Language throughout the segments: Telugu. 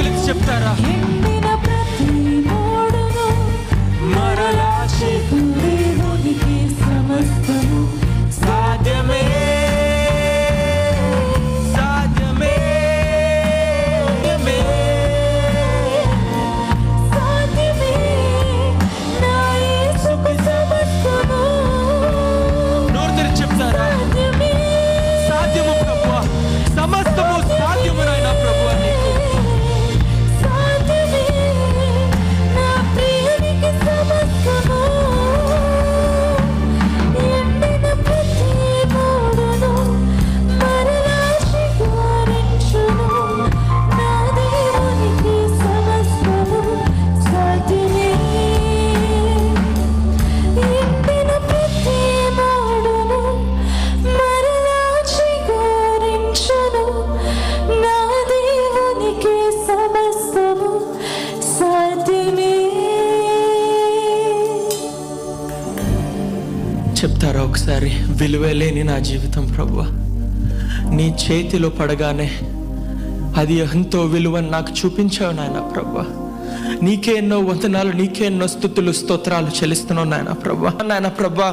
చేతులెత్తి చెప్తారా? ఎండిన ప్రతి మోడును మరలా దేవునికి సమస్తము సాధ్యమే, సాధ్యమే, సాధ్యమే నా యేసుకు సమస్తము. నోరు తెరిచి చెప్తారా? సాధ్యమే, సాధ్యము ప్రభువా, సమస్తము సాధ్యము నాయన ప్రభువా నీకు. సాధ్యమే నా ప్రియునికి సమస్తము. ఎండిన ప్రతి మోడును మరలా శిఖరించును. నా దేవునికి సమస్తము సాధ్యమే. ఎండిన ప్రతి మోడును మరలా శిఖరించును. నా దేవునికి సమస్తము సాధ్యమే. చెప్తారా ఒకసారి? విలువే లేని నా జీవితం ప్రభువా, నీ చేతిలో పడగానే అది ఎంతో విలువని నాకు చూపించావు నాయన ప్రభువా. నీకే ఎన్నో వందనాలు, నీకే ఎన్నో స్తుతులు స్తోత్రాలు చెల్లిస్తున్నావు నాయన ప్రభువా. నాయన ప్రభువా,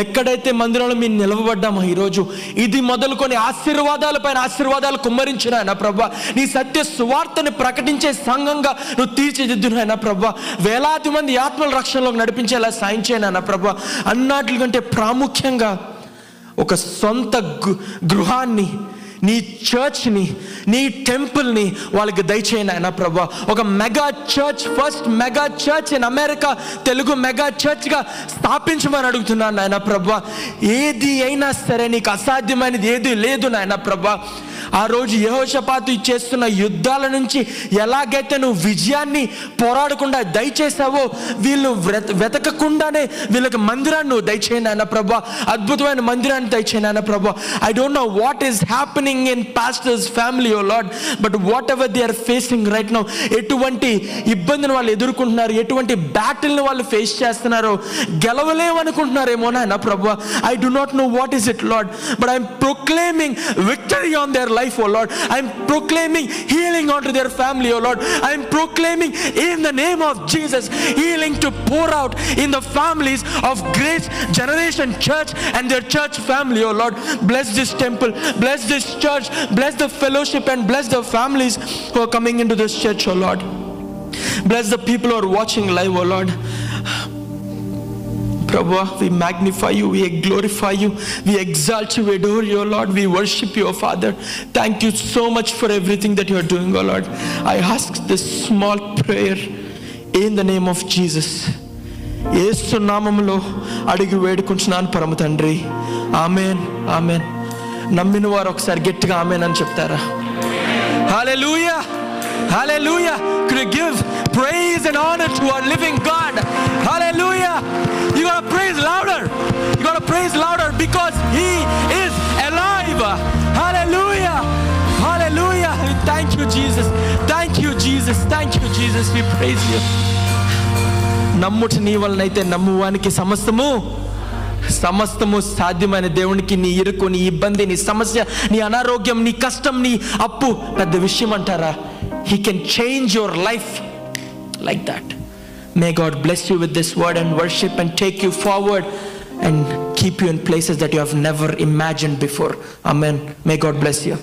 ఎక్కడైతే మందిరంలో మేము నిలవబడ్డామో ఈరోజు ఇది మొదలుకొని ఆశీర్వాదాల పైన ఆశీర్వాదాలు కుమ్మరించిన ఆయన ప్రభువా, నీ సత్య సువార్తని ప్రకటించే సంఘంగా నువ్వు తీర్చిదిద్దును ఆయన ప్రభువా. వేలాది మంది ఆత్మల రక్షణలోకి నడిపించేలా సాయం చేయను ఆయన ప్రభువా. అన్నిటికంటే ప్రాముఖ్యంగా ఒక సొంత గృహాన్ని, నీ చర్చ్ని, నీ టెంపుల్ని వాళ్ళకి దయచేయను ఆయన ప్రభా. ఒక mega church, first mega church in America, Telugu mega చర్చ్గా స్థాపించమని అడుగుతున్నాను నాయన ప్రభా. ఏది అయినా సరే నీకు అసాధ్యమైనది ఏది లేదు నాయన ప్రభా. ఆ రోజు యెహోషాపాతు చేస్తున్న యుద్ధాల నుంచి ఎలాగైతే నువ్వు విజయాన్ని పోరాడకుండా దయచేసావో, వీళ్ళు వెతకకుండానే వీళ్ళకి మందిరాన్ని నువ్వు దయచేయను ఆయన ప్రభా. అద్భుతమైన మందిరాన్ని దయచేయను ఆయన ప్రభా. I don't know what is happening in pastors family oh Lord, but whatever they are facing right now, ఎటువంటి ఇబ్బందిని వాళ్ళు ఎదుర్కొంటున్నారు, ఎటువంటి బ్యాటిల్ని వాళ్ళు ఫేస్ చేస్తున్నారో, గెలవలేమనుకుంటున్నారేమో నాయన ప్రభా. I do not no what is it lord, but I'm proclaiming victory on their life, oh Lord. I am proclaiming healing onto their family, oh Lord. I am proclaiming in the name of Jesus healing to pour out in the families of Grace Generation Church and their church family, oh Lord. Bless this temple, bless this church, bless the fellowship, and bless the families who are coming into this church, oh Lord. Bless the people who are watching live, oh Lord. Prabhu, we magnify you, we glorify you, we exalt you, we adore you, Lord. We worship you, Father. Thank you so much for everything that you are doing, oh Lord. I ask this small prayer in the name of Jesus. యేసు నామములో అడిగి వేడుకుంటున్నాను పరమ తండ్రి. ఆమేన్, ఆమేన్. నమ్మిన వారు ఒకసారి గట్టిగా ఆమేన్ అని చెప్తారా? హల్లెలూయా, hallelujah. Could you give praise and honor to our living God? Hallelujah. You gotta praise louder, you gotta praise louder, because he is alive. Hallelujah, hallelujah. Thank you Jesus, thank you Jesus, thank you Jesus. We praise you. నమ్ముట నీ వలనైతే నమ్మువానికి సమస్తము సాధ్యమైన దేవునికి నీ ఇరుకు, నీ ఇబ్బంది, నీ సమస్య, నీ అనారోగ్యం, నీ కష్టం, నీ అప్పు పెద్ద విషయం అంటారా? He can change your life like that. May God bless you with this word and worship and take you forward and keep you in places that you have never imagined before. Amen. May God bless you.